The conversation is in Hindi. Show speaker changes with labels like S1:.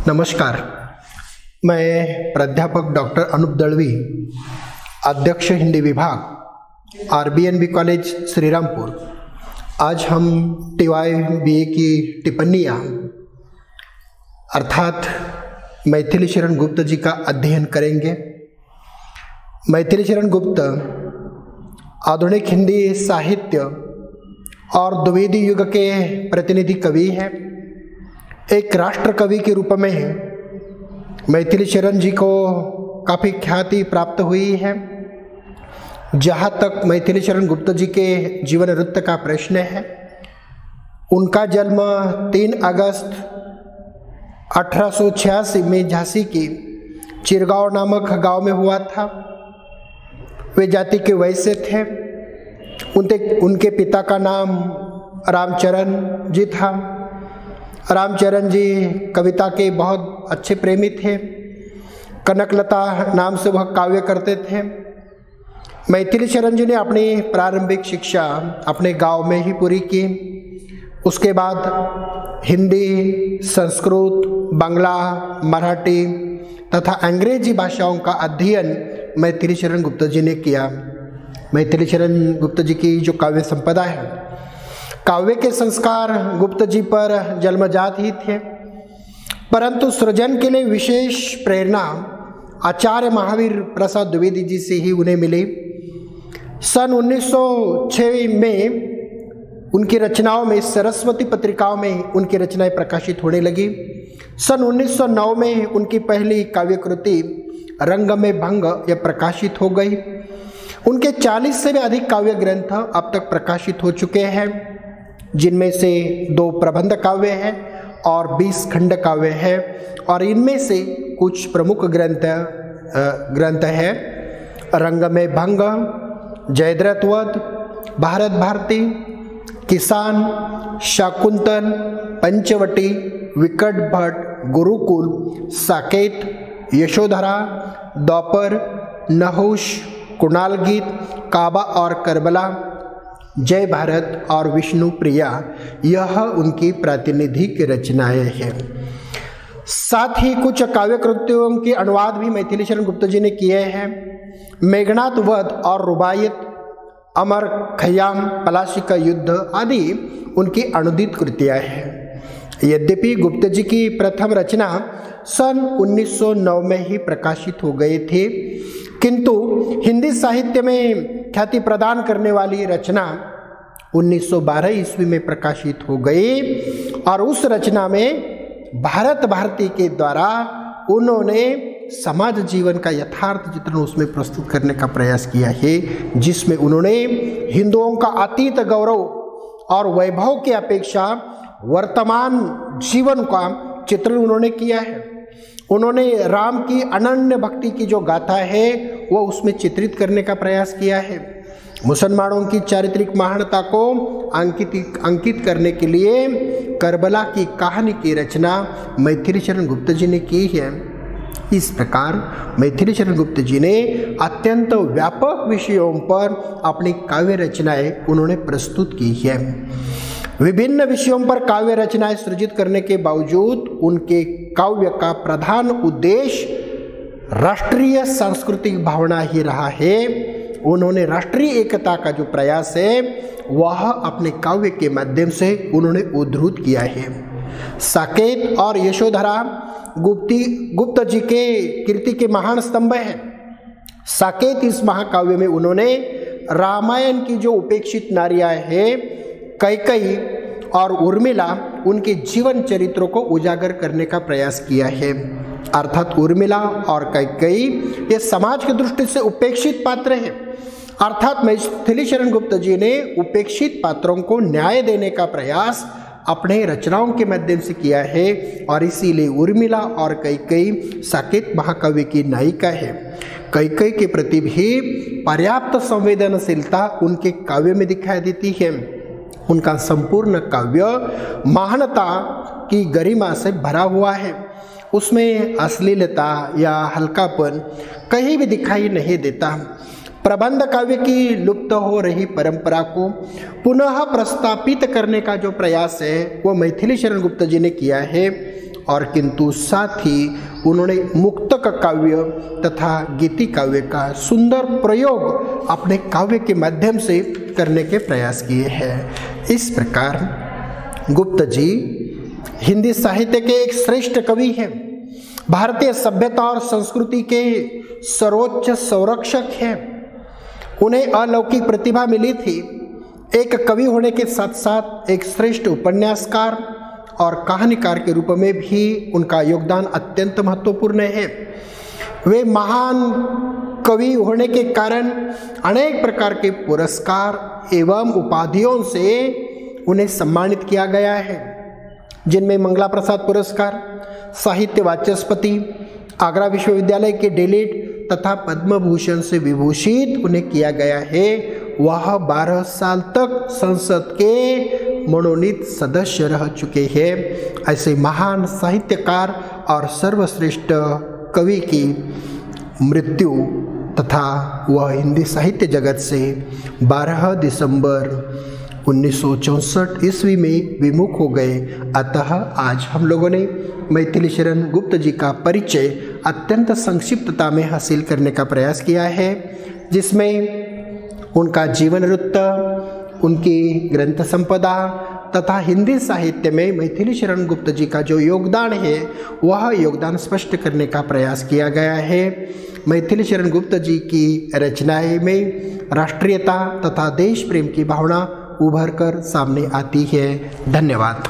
S1: नमस्कार, मैं प्राध्यापक डॉक्टर अनूप दळवी, अध्यक्ष हिंदी विभाग RBNB कॉलेज श्रीरामपुर। आज हम TY-BA की टिप्पणियाँ अर्थात मैथिली शरण गुप्त जी का अध्ययन करेंगे। मैथिली शरण गुप्त आधुनिक हिंदी साहित्य और द्विवेदी युग के प्रतिनिधि कवि हैं। एक राष्ट्र कवि के रूप में मैथिली शरण जी को काफ़ी ख्याति प्राप्त हुई है। जहाँ तक मैथिली शरण गुप्त जी के जीवन वृत्त का प्रश्न है, उनका जन्म 3 अगस्त 1886 में झांसी की चिरगांव नामक गांव में हुआ था। वे जाति के वैश्य थे। उनके पिता का नाम रामचरण जी था। रामचरण जी कविता के बहुत अच्छे प्रेमी थे। कनकलता नाम से वह काव्य करते थे। मैथिली शरण जी ने अपनी प्रारंभिक शिक्षा अपने गांव में ही पूरी की। उसके बाद हिंदी, संस्कृत, बांग्ला, मराठी तथा अंग्रेजी भाषाओं का अध्ययन मैथिली शरण गुप्त जी ने किया। मैथिली शरण गुप्त जी की जो काव्य संपदा है, काव्य के संस्कार गुप्त जी पर जन्मजात ही थे, परंतु सृजन के लिए विशेष प्रेरणा आचार्य महावीर प्रसाद द्विवेदी जी से ही उन्हें मिली। सन 1906 में उनकी रचनाओं में सरस्वती पत्रिकाओं में उनकी रचनाएं प्रकाशित होने लगी। सन 1909 में उनकी पहली काव्य कृति रंग में भंग यह प्रकाशित हो गई। उनके 40 से भी अधिक काव्य ग्रंथ अब तक प्रकाशित हो चुके हैं, जिनमें से 2 प्रबंध काव्य हैं और 20 खंड काव्य है। और इनमें से कुछ प्रमुख ग्रंथ है रंग में भंग, जयद्रथ वध, भारत भारती, किसान, शाकुंतल, पंचवटी, विकट भट्ट, गुरुकुल, साकेत, यशोधरा, द्वापर, नहुष, कुणाल गीत, काबा और करबला, जय भारत और विष्णु प्रिया, यह उनकी प्रातिनिधिक रचनाएं हैं। साथ ही कुछ काव्य कृतियों के अनुवाद भी मैथिली शरण गुप्त जी ने किए हैं। मेघनाथ वध और रुबायत, अमर खयाम, पलाशी का युद्ध आदि उनकी अनुदित कृतियां हैं। यद्यपि गुप्त जी की प्रथम रचना सन 1909 में ही प्रकाशित हो गए थे, किंतु हिंदी साहित्य में ख्याति प्रदान करने वाली रचना 1912 ईस्वी में प्रकाशित हो गई। और उस रचना में भारत भारती के द्वारा उन्होंने समाज जीवन का यथार्थ चित्रण उसमें प्रस्तुत करने का प्रयास किया है, जिसमें उन्होंने हिंदुओं का अतीत गौरव और वैभव की अपेक्षा वर्तमान जीवन का चित्रण उन्होंने किया है। उन्होंने राम की अनन्य भक्ति की जो गाथा है वो उसमें चित्रित करने का प्रयास किया है। मुसलमानों की चारित्रिक महानता को अंकित करने के लिए करबला की कहानी की रचना मैथिली शरण गुप्त जी ने की है। इस प्रकार मैथिली शरण गुप्त जी ने अत्यंत व्यापक विषयों पर अपनी काव्य रचनाएं उन्होंने प्रस्तुत की है। विभिन्न विषयों पर काव्य रचनाएं सृजित करने के बावजूद उनके काव्य का प्रधान उद्देश्य राष्ट्रीय सांस्कृतिक भावना ही रहा है। उन्होंने राष्ट्रीय एकता का जो प्रयास है वह अपने काव्य के माध्यम से उन्होंने उद्धृत किया है। साकेत और यशोधरा गुप्त जी के कीर्ति के महान स्तंभ हैं। साकेत इस महाकाव्य में उन्होंने रामायण की जो उपेक्षित नारियां हैं कैकेयी और उर्मिला, उनके जीवन चरित्रों को उजागर करने का प्रयास किया है। अर्थात उर्मिला और कैकेयी ये समाज की दृष्टि से उपेक्षित पात्र हैं। अर्थात मैथिली शरण गुप्त जी ने उपेक्षित पात्रों को न्याय देने का प्रयास अपने रचनाओं के माध्यम से किया है। और इसीलिए उर्मिला और कैकेयी साकेत महाकाव्य की नायिका है। कैकेयी के प्रति भी पर्याप्त संवेदनशीलता उनके काव्य में दिखाई देती है। उनका संपूर्ण काव्य महानता की गरिमा से भरा हुआ है। उसमें अश्लीलता या हल्कापन कहीं भी दिखाई नहीं देता। प्रबंध काव्य की लुप्त हो रही परंपरा को पुनः प्रस्तापित करने का जो प्रयास है वो मैथिली शरण गुप्त जी ने किया है। और किंतु साथ ही उन्होंने मुक्तक काव्य तथा गीति काव्य का सुंदर प्रयोग अपने काव्य के माध्यम से करने के प्रयास किए हैं। इस प्रकार गुप्त जी हिंदी साहित्य के एक श्रेष्ठ कवि हैं, भारतीय सभ्यता और संस्कृति के सर्वोच्च संरक्षक हैं। उन्हें अलौकिक प्रतिभा मिली थी। एक कवि होने के साथ साथ एक श्रेष्ठ उपन्यासकार और कहानीकार के रूप में भी उनका योगदान अत्यंत महत्वपूर्ण है। वे महान कवि होने के कारण अनेक प्रकार के पुरस्कार एवं उपाधियों से उन्हें सम्मानित किया गया है, जिनमें मंगला प्रसाद पुरस्कार, साहित्य वाचस्पति, आगरा विश्वविद्यालय के डिलीट तथा पद्म भूषण से विभूषित उन्हें किया गया है। वह 12 साल तक संसद के मनोनीत सदस्य रह चुके हैं। ऐसे महान साहित्यकार और सर्वश्रेष्ठ कवि की मृत्यु तथा वह हिंदी साहित्य जगत से 12 दिसंबर 1964 ईस्वी में विमुख हो गए। अतः आज हम लोगों ने मैथिली शरण गुप्त जी का परिचय अत्यंत संक्षिप्तता में हासिल करने का प्रयास किया है, जिसमें उनका जीवन वृत्त, उनकी ग्रंथ संपदा तथा हिंदी साहित्य में मैथिली शरण गुप्त जी का जो योगदान है वह योगदान स्पष्ट करने का प्रयास किया गया है। मैथिली शरण गुप्त जी की रचनाएं में राष्ट्रीयता तथा देश प्रेम की भावना उभर कर सामने आती है। धन्यवाद।